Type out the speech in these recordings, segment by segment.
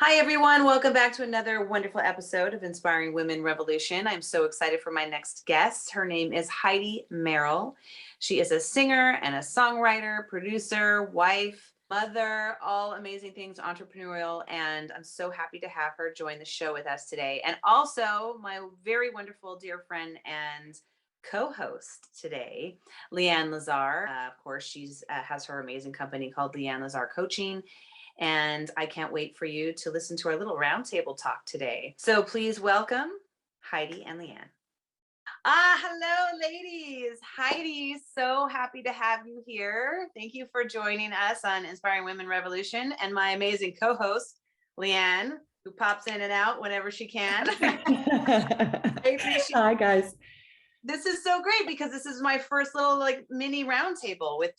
Hi, everyone. Welcome back to another wonderful episode of Inspiring Women Revolution. I'm so excited for my next guest. Her name is Heidi Merrill. She is a singer and a songwriter, producer, wife, mother, all amazing things, entrepreneurial. And I'm so happy to have her join the show with us today. And also my very wonderful dear friend and co-host today, LeAnn Lazar. Of course, she's has her amazing company called LeAnn Lazar Coaching. And I can't wait for you to listen to our little roundtable talk today. So please welcome Heidi and LeAnn. Hello, ladies. Heidi, so happy to have you here. Thank you for joining us on Inspiring Women Revolution, and my amazing co-host, LeAnn, who pops in and out whenever she can. I appreciate Hi, guys. This is so great because this is my first little mini roundtable with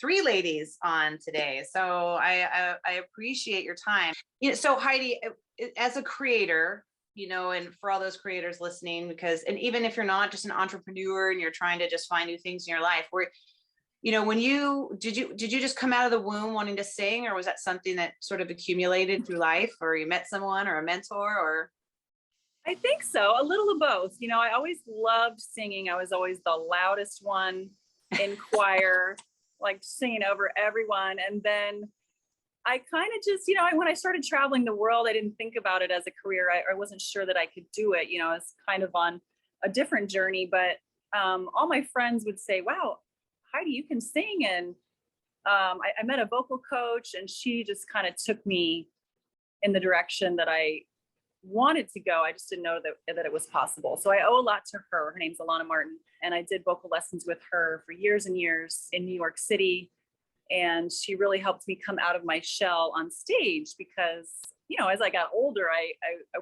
three ladies on today. So I appreciate your time. So Heidi, as a creator, and for all those creators listening, and even if you're not just an entrepreneur and you're trying to just find new things in your life, when did you just come out of the womb wanting to sing, or was that something that sort of accumulated through life, or you met someone or a mentor, or? I think so. A little of both. I always loved singing. I was always the loudest one in choir, like singing over everyone. And then I kind of just, when I started traveling the world, I didn't think about it as a career. I wasn't sure that I could do it. I was kind of on a different journey, but all my friends would say, wow, Heidi, you can sing. And I met a vocal coach, and she just kind of took me in the direction that I wanted to go. I just didn't know that it was possible. So I owe a lot to her. Her name's Alana Martin. And I did vocal lessons with her for years and years in New York City. And she really helped me come out of my shell on stage because, as I got older, I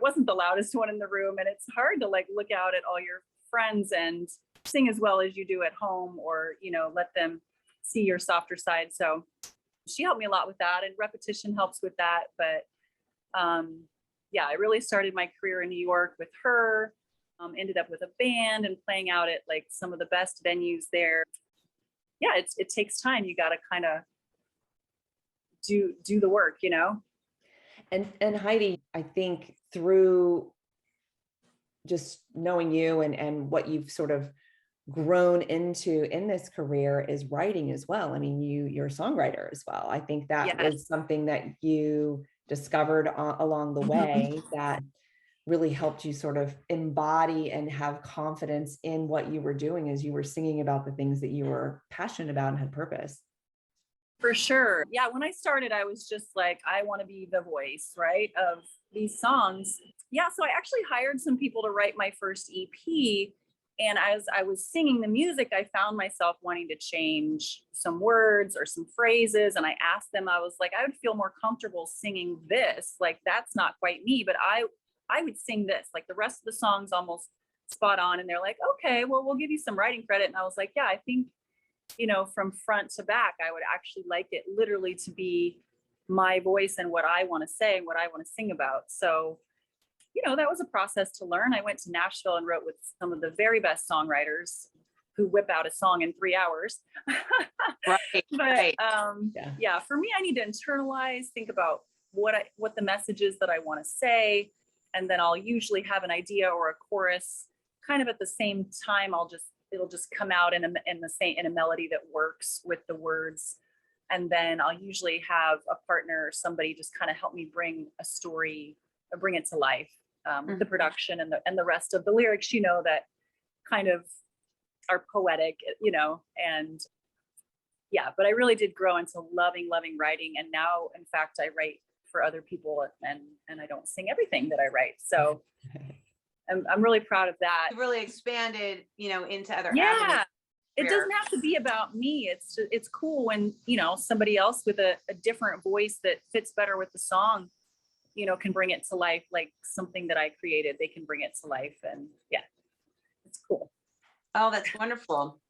wasn't the loudest one in the room. And it's hard to look out at all your friends and sing as well as you do at home, or, let them see your softer side. So she helped me a lot with that, and repetition helps with that. But yeah, I really started my career in New York with her, ended up with a band and playing out at some of the best venues there. Yeah, it takes time. You got to kind of do the work, And Heidi, I think through just knowing you and what you've sort of grown into in this career is writing as well. I mean, you're a songwriter as well. I think that was something that you discovered along the way that really helped you sort of embody and have confidence in what you were doing as you were singing about the things that you were passionate about and had purpose. For sure. Yeah. When I started, I was just like, I want to be the voice, right, of these songs. Yeah. So I actually hired some people to write my first EP. And as I was singing the music, I found myself wanting to change some words or some phrases. And I asked them, I was like, I would feel more comfortable singing this. That's not quite me, but I would sing this. The rest of the song's almost spot on. And they're like, okay, well, we'll give you some writing credit. And I was like, yeah, I think, from front to back, I would actually like it literally to be my voice and what I want to say and what I want to sing about. So that was a process to learn. I went to Nashville and wrote with some of the very best songwriters who whip out a song in 3 hours. Right. But yeah, for me, I need to internalize, think about what the message is that I want to say. And then I'll usually have an idea or a chorus kind of at the same time. It'll just come out in a melody that works with the words. And then I'll usually have a partner or somebody just kind of help me bring a story or bring it to life. With the production and the rest of the lyrics, that kind of are poetic, and yeah, but I really did grow into loving writing. And now, in fact, I write for other people and I don't sing everything that I write. So I'm really proud of that. You really expanded, into other avenues. Yeah. It doesn't have to be about me. It's cool when, somebody else with a different voice that fits better with the song, can bring it to life, like something that I created, they can bring it to life. And yeah, it's cool. Oh, that's wonderful.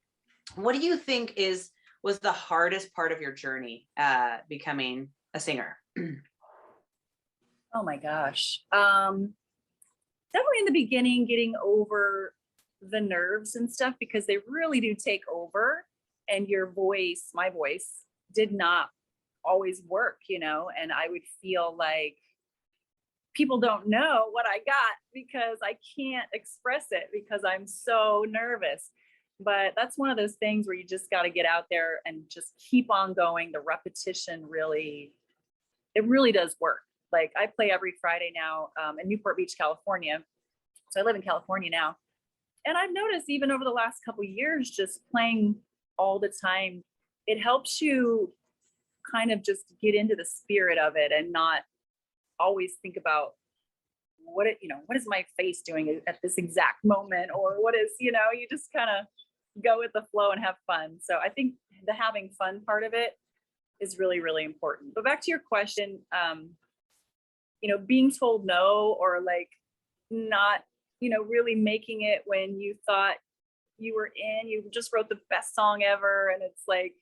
What do you think was the hardest part of your journey, becoming a singer? Oh my gosh. Definitely in the beginning, getting over the nerves and stuff, because they really do take over, and my voice did not always work, and I would feel like people don't know what I got because I can't express it because I'm so nervous. But that's one of those things where you just got to get out there and just keep on going. The repetition really, it really does work. Like I play every Friday now in Newport Beach, California. So I live in California now. And I've noticed even over the last couple of years, just playing all the time, it helps you kind of just get into the spirit of it and not always think about what is my face doing at this exact moment, or what is, you just kind of go with the flow and have fun. So I think the having fun part of it is really, really important. But back to your question, being told no, or like not, really making it when you thought you just wrote the best song ever. And it's like,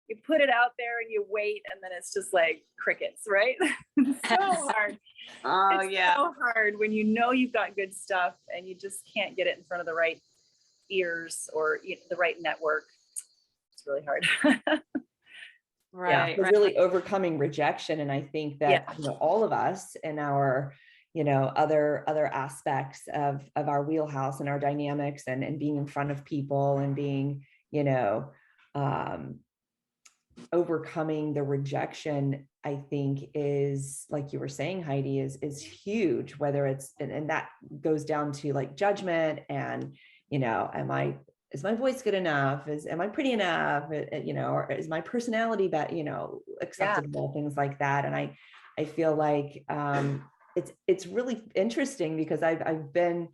you put it out there and you wait, and then it's just like crickets, right? It's so hard. Oh, it's yeah. so hard when you've got good stuff and you just can't get it in front of the right ears or the right network. It's really hard. Right. We're Right. really overcoming rejection. And I think that, all of us in our, other aspects of our wheelhouse and our dynamics and being in front of people and being, overcoming the rejection, I think is, like you were saying, Heidi, is huge, whether it's, and that goes down to like judgment and, is my voice good enough? Am I pretty enough? Or is my personality acceptable? Things like that. And I feel like it's really interesting because I've been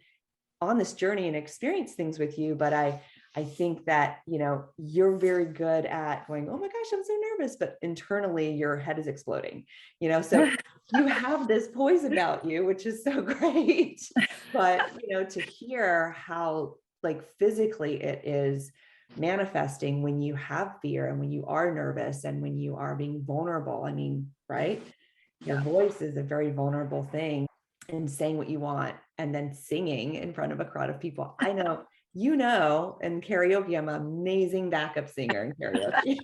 on this journey and experienced things with you, but I think that, you're very good at going, oh my gosh, I'm so nervous, but internally your head is exploding, so you have this poise about you, which is so great. But, to hear how like physically it is manifesting when you have fear and when you are nervous and when you are being vulnerable. I mean, right? Your voice is a very vulnerable thing, and saying what you want and then singing in front of a crowd of people. I know, in karaoke, I'm an amazing backup singer in karaoke.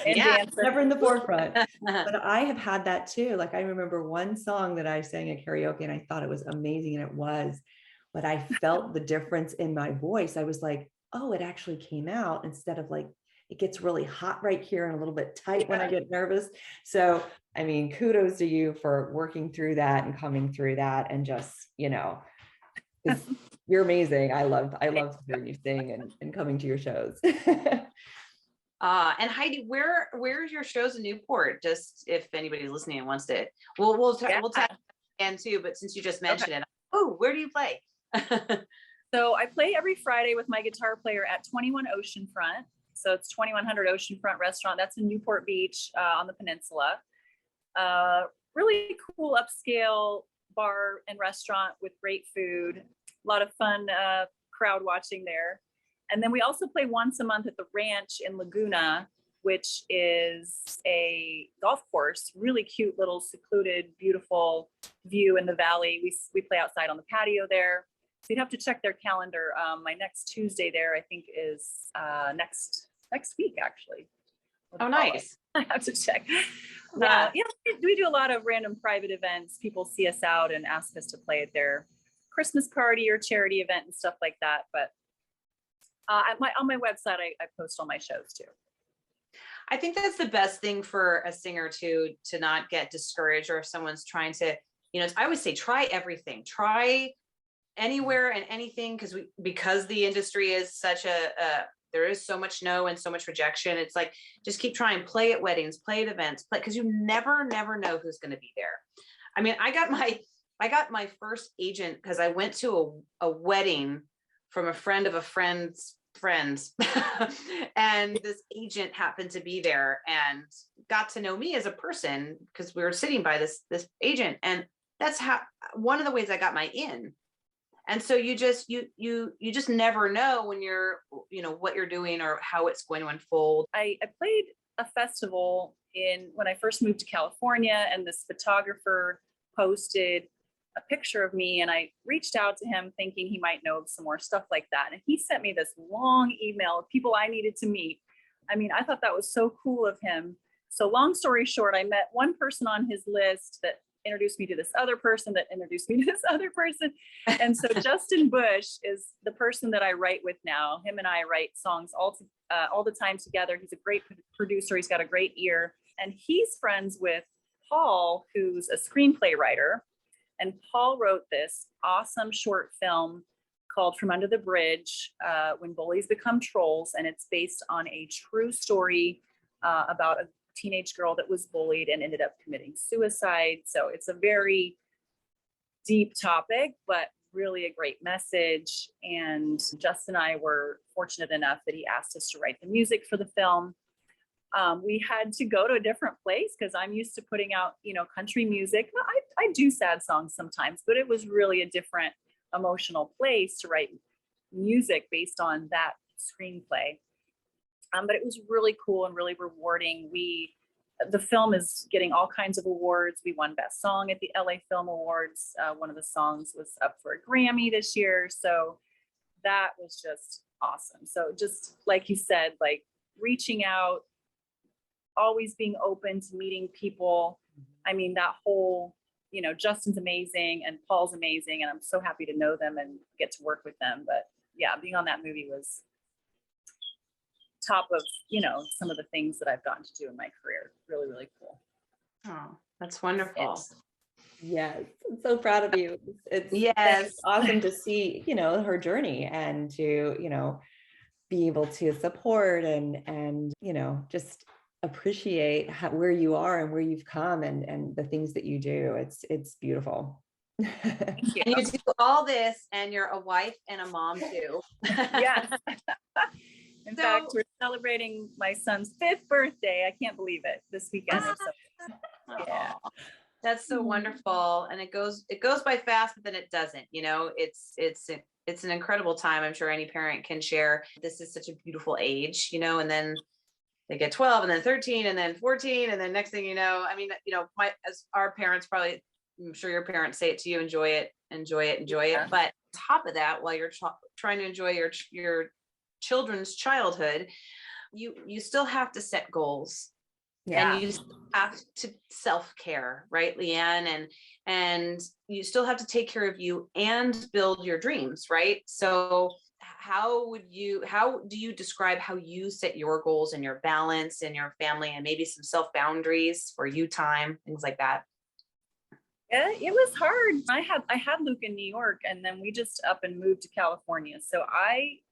And Never in the forefront. But I have had that too. Like I remember one song that I sang at karaoke and I thought it was amazing, and it was, but I felt the difference in my voice. I was like, oh, it actually came out, instead of like, it gets really hot right here and a little bit tight when I get nervous. So, I mean, kudos to you for working through that and coming through that, and just, you're amazing. I love hearing you sing and coming to your shows. And Heidi, where's your shows in Newport? Just if anybody's listening and wants to, we'll tag again too. But since you just mentioned it, where do you play? So I play every Friday with my guitar player at 21 Oceanfront. So it's 2100 Oceanfront Restaurant. That's in Newport Beach on the peninsula. Really cool upscale bar and restaurant with great food. A lot of fun crowd watching there. And then we also play once a month at the ranch in Laguna, which is a golf course, really cute little secluded, beautiful view in the valley. We play outside on the patio there. So you'd have to check their calendar. My next Tuesday there, I think, is next week, actually. Oh, nice. I have to check. Yeah. We do a lot of random private events. People see us out and ask us to play at their Christmas party or charity event and stuff like that. But on my website, I post all my shows too. I think that's the best thing for a singer to not get discouraged, or if someone's trying to, I always say, try everything, try anywhere and anything, because the industry is such there is so much no and so much rejection. It's like, just keep trying, play at weddings, play at events, because you never know who's going to be there. I mean, I got my first agent because I went to a wedding from a friend of a friend's friends. And this agent happened to be there and got to know me as a person because we were sitting by this agent. And that's how, one of the ways I got my in. And so you just never know when you're, what you're doing or how it's going to unfold. I played a festival when I first moved to California, and this photographer posted a picture of me, and I reached out to him thinking he might know some more stuff like that. And he sent me this long email of people I needed to meet. I mean, I thought that was so cool of him. So long story short, I met one person on his list that introduced me to this other person that introduced me to this other person. And so Justin Bush is the person that I write with now. Him and I write songs all the time together. He's a great producer. He's got a great ear. And he's friends with Paul, who's a screenplay writer. And Paul wrote this awesome short film called From Under the Bridge, When Bullies Become Trolls. And it's based on a true story about a teenage girl that was bullied and ended up committing suicide. So it's a very deep topic, but really a great message. And Justin and I were fortunate enough that he asked us to write the music for the film. We had to go to a different place because I'm used to putting out, country music. I do sad songs sometimes, but it was really a different emotional place to write music based on that screenplay. But it was really cool and really rewarding. The film is getting all kinds of awards. We won Best Song at the LA Film Awards. One of the songs was up for a Grammy this year. So that was just awesome. So just like you said, like reaching out, always being open to meeting people. I mean, that whole, Justin's amazing and Paul's amazing. And I'm so happy to know them and get to work with them. But yeah, being on that movie was top of some of the things that I've gotten to do in my career. Really, really cool. Oh, that's wonderful. Yes, I'm so proud of you. It's awesome to see her journey and to be able to support and just appreciate where you are and where you've come and the things that you do. It's beautiful. Thank you. And you do all this and you're a wife and a mom too. Yes. In fact, we're celebrating my son's 5th birthday. I can't believe it this weekend. Yeah. That's so wonderful. And it goes by fast, but then it doesn't, it's an incredible time. I'm sure any parent can share. This is such a beautiful age, and then they get 12 and then 13 and then 14. And then next thing as our parents probably, I'm sure your parents say it to you, enjoy it. But on top of that, while you're trying to enjoy your children's childhood, you still have to set goals. Yeah. And you have to self-care, right, LeAnn? And you still have to take care of you and build your dreams, right? So how do you describe how you set your goals and your balance and your family and maybe some self boundaries for you time, things like that? It was hard. I had Luke in New York, and then we just up and moved to California. So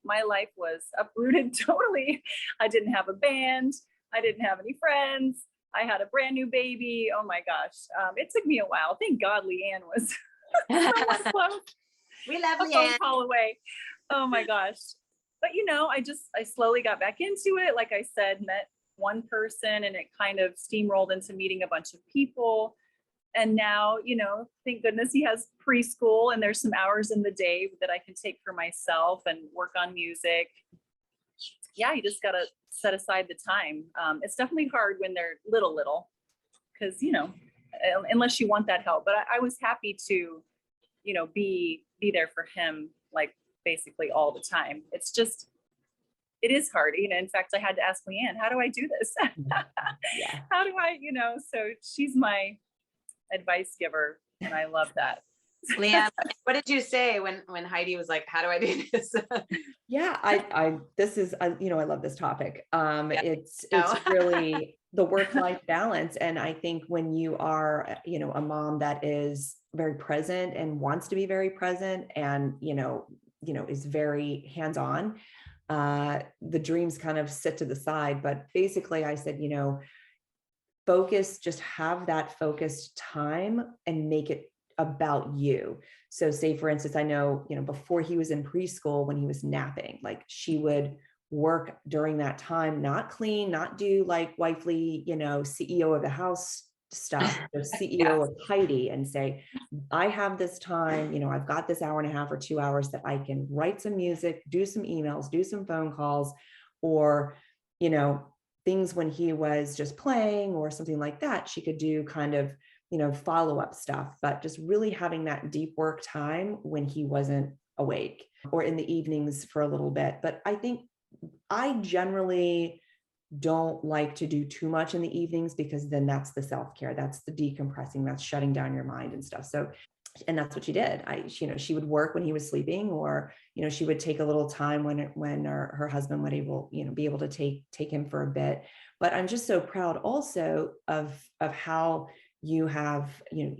my life was uprooted totally. I didn't have a band. I didn't have any friends. I had a brand new baby. Oh my gosh. It took me a while. Thank God LeAnn was so close. We love a LeAnn. phone call away. Oh my gosh. But I slowly got back into it. Like I said, met one person and it kind of steamrolled into meeting a bunch of people. And now, thank goodness he has preschool and there's some hours in the day that I can take for myself and work on music. Yeah, you just got to set aside the time. It's definitely hard when they're little, because, unless you want that help. But I was happy to, be there for him, like basically all the time. It's just, it is hard. In fact, I had to ask LeAnn, how do I do this? Yeah. How do I, so she's my advice giver. And I love that. LeAnn, what did you say when Heidi was like, how do I do this? Yeah, I love this topic. It's really the work-life balance. And I think when you are, a mom that is very present and wants to be very present and, is very hands-on, the dreams kind of sit to the side. But basically I said, focus, just have that focused time and make it about you. So say, for instance, I know, before he was in preschool, when he was napping, like she would work during that time, not clean, not do like wifely, CEO of the house stuff, the CEO of Heidi, and say, I have this time, I've got this hour and a half or 2 hours that I can write some music, do some emails, do some phone calls, or, things when he was just playing or something like that, she could do kind of, follow-up stuff, but just really having that deep work time when he wasn't awake or in the evenings for a little bit. But I think I generally don't like to do too much in the evenings, because then that's the self-care, that's the decompressing, that's shutting down your mind and stuff. So, and that's what she did. She would work when he was sleeping, or, she would take a little time when her husband would be able to take him for a bit. But I'm just so proud also of how you have,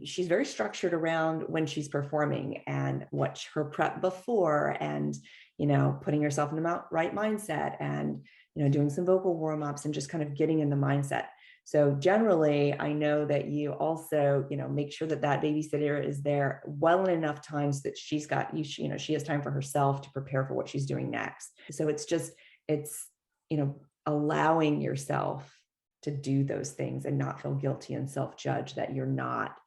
she's very structured around when she's performing and what her prep before, and, putting herself in the right mindset, and, doing some vocal warm-ups and just kind of getting in the mindset. So generally, I know that you also, make sure that babysitter is there well in enough times that she has time for herself to prepare for what she's doing next. So it's allowing yourself to do those things and not feel guilty and self-judge that you're not,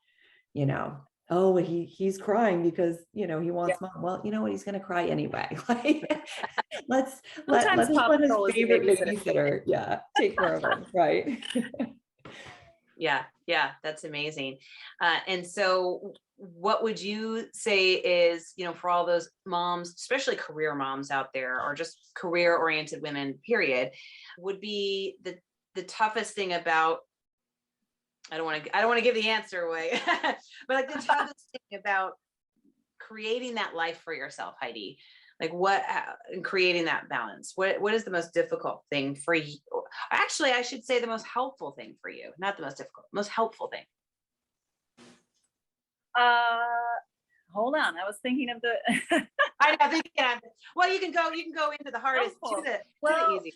oh, he's crying because, he wants mom. Well, you know what? He's going to cry anyway. Like, let's let his favorite babysitter, take care of him. Right. Yeah. That's amazing. And so what would you say is, for all those moms, especially career moms out there, or just career oriented women, period, would be the toughest thing about, I don't want to give the answer away, but like the toughest thing about creating that life for yourself, Heidi, like in creating that balance, what is the most difficult thing for you? Actually, I should say the most helpful thing for you, not the most difficult, most helpful thing. Hold on. I was thinking of the, I think, well, you can go into the hardest to the easy.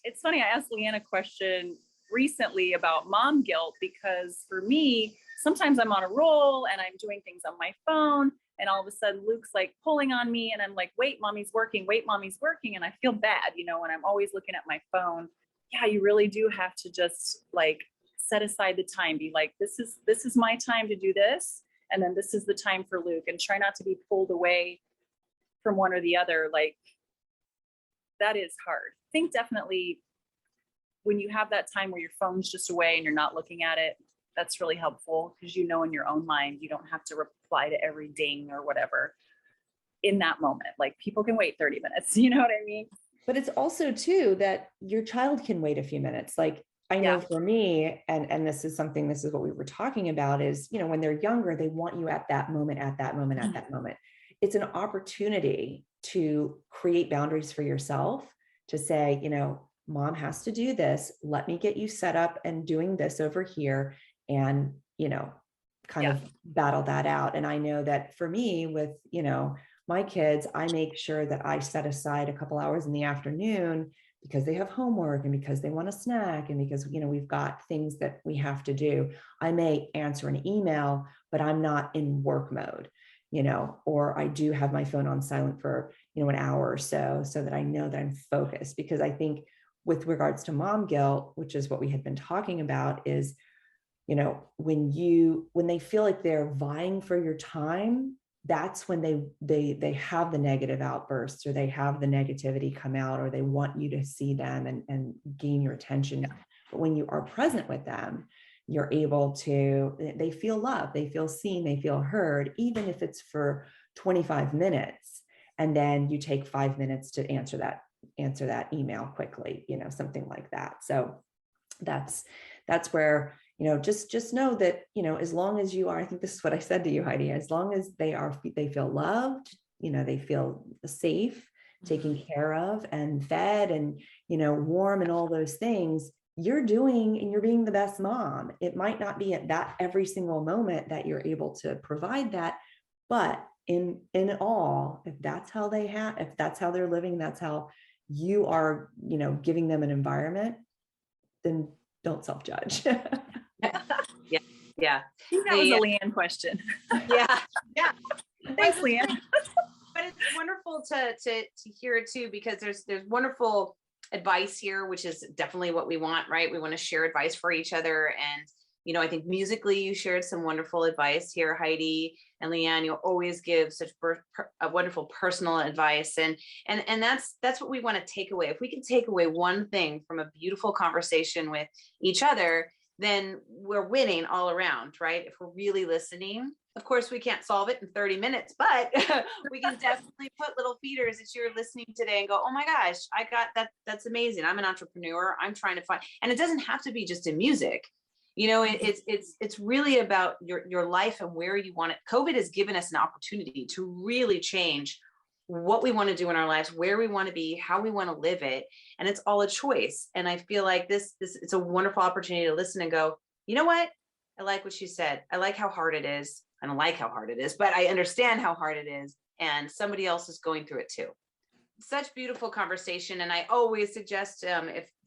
It's funny. I asked LeAnn a question recently about mom guilt, because for me, sometimes I'm on a roll and I'm doing things on my phone, and all of a sudden Luke's like pulling on me, and I'm like, wait, mommy's working. And I feel bad, when I'm always looking at my phone. Yeah, you really do have to just like set aside the time, be like, this is my time to do this. And then this is the time for Luke, and try not to be pulled away from one or the other. Like, that is hard. I think definitely when you have that time where your phone's just away and you're not looking at it, that's really helpful, because in your own mind, you don't have to reply to every ding or whatever in that moment. Like, people can wait 30 minutes, you know what I mean? But it's also too that your child can wait a few minutes. Like, I know for me, and this is what we were talking about, is, when they're younger, they want you at that moment. It's an opportunity to create boundaries for yourself, to say, mom has to do this. Let me get you set up and doing this over here, and, kind of battle that out. And I know that for me with, my kids, I make sure that I set aside a couple hours in the afternoon, because they have homework and because they want a snack and because, we've got things that we have to do. I may answer an email, but I'm not in work mode, or I do have my phone on silent for, an hour or so that I know that I'm focused. Because I think with regards to mom guilt, which is what we had been talking about, is, when they feel like they're vying for your time, that's when they have the negative outbursts, or they have the negativity come out, or they want you to see them and gain your attention. But when you are present with them, you're able to, they feel loved, they feel seen, they feel heard, even if it's for 25 minutes. And then you take 5 minutes to answer that email quickly, something like that. So that's where, just know that, as long as you are, I think this is what I said to you, Heidi, as long as they feel loved, they feel safe, taken care of and fed and, warm and all those things, you're being the best mom. It might not be at that every single moment that you're able to provide that, but in all, if that's how they're living, that's how you are, giving them an environment, then don't self-judge. Yeah. I think that was a LeAnn question. Yeah. Thanks, LeAnn. But it's wonderful to hear it too, because there's wonderful advice here, which is definitely what we want, right? We want to share advice for each other. And, I think musically you shared some wonderful advice here, Heidi, and LeAnn. You'll always give such a wonderful personal advice. And that's what we want to take away. If we can take away one thing from a beautiful conversation with each other, then we're winning all around, right? If we're really listening. Of course, we can't solve it in 30 minutes, but we can definitely put little feeders that you're listening today and go, oh my gosh, I got that. That's amazing. I'm an entrepreneur. I'm trying to find, and it doesn't have to be just in music. It's really about your life and where you want it. COVID has given us an opportunity to really change what we want to do in our lives, where we want to be, how we want to live it. And it's all a choice. And I feel like this it's a wonderful opportunity to listen and go, you know what? I like what she said. I like how hard it is. I don't like how hard it is, but I understand how hard it is. And somebody else is going through it too. Such beautiful conversation. And I always suggest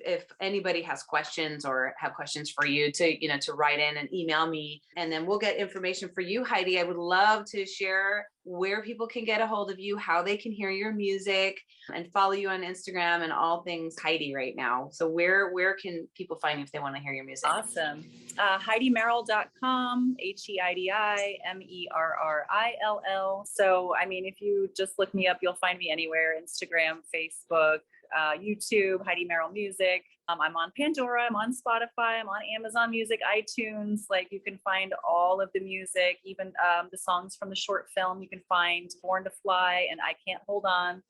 if anybody has questions or have questions for you to write in and email me, and then we'll get information for you, Heidi. I would love to share where people can get a hold of you, how they can hear your music and follow you on Instagram and all things Heidi right now. So where can people find you if they want to hear your music? Awesome. HeidiMerrill.com, HeidiMerrill. So, I mean, if you just look me up, you'll find me anywhere: Instagram, Facebook, YouTube, Heidi Merrill Music. I'm on Pandora, I'm on Spotify, I'm on Amazon Music, iTunes. Like, you can find all of the music, even the songs from the short film. You can find Born to Fly and I Can't Hold On.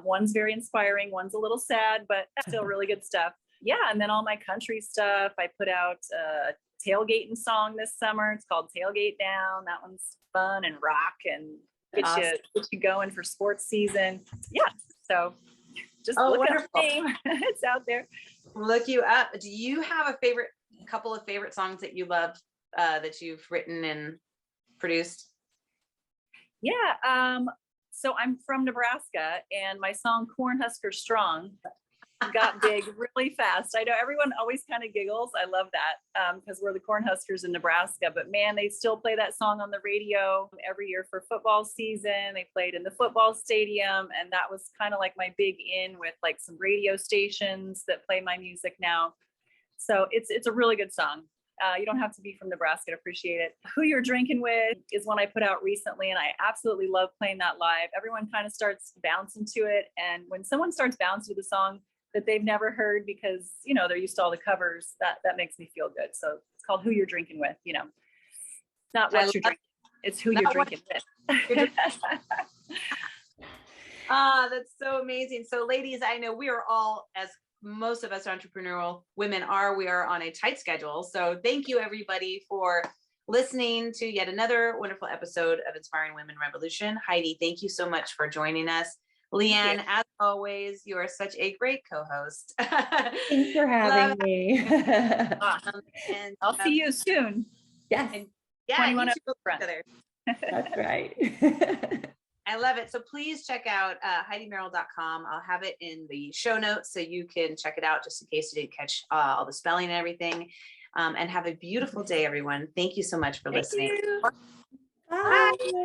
One's very inspiring, one's a little sad, but still really good stuff. Yeah, and then all my country stuff. I put out a tailgating song this summer. It's called Tailgate Down. That one's fun and rock and get you going for sports season. Yeah, so just look up the name. It's out there. Look you up. Do you have a couple of favorite songs that you love that you've written and produced? Yeah, so I'm from Nebraska, and my song Cornhusker Strong got big really fast. I know everyone always kind of giggles. I love that because we're the Cornhuskers in Nebraska, but man, they still play that song on the radio every year for football season. They played in the football stadium, and that was kind of like my big in with like some radio stations that play my music now. So it's a really good song. You don't have to be from Nebraska to appreciate it. Who You're Drinking With is one I put out recently, and I absolutely love playing that live. Everyone kind of starts bouncing to it, and when someone starts bouncing to the song that they've never heard because, they're used to all the covers, that makes me feel good. So it's called Who You're Drinking With, It's not what you're drinking, it's who you're drinking with. That's so amazing. So ladies, I know we are all, as most of us entrepreneurial women are, we are on a tight schedule. So thank you everybody for listening to yet another wonderful episode of Inspiring Women Revolution. Heidi, thank you so much for joining us. LeAnn, as always, you are such a great co-host. Thanks for having me. Awesome. And I'll see you soon. Yes. Yeah, you two together. That's right. I love it. So please check out HeidiMerrill.com. I'll have it in the show notes so you can check it out just in case you didn't catch all the spelling and everything. And have a beautiful day, everyone. Thank you so much for listening. Bye.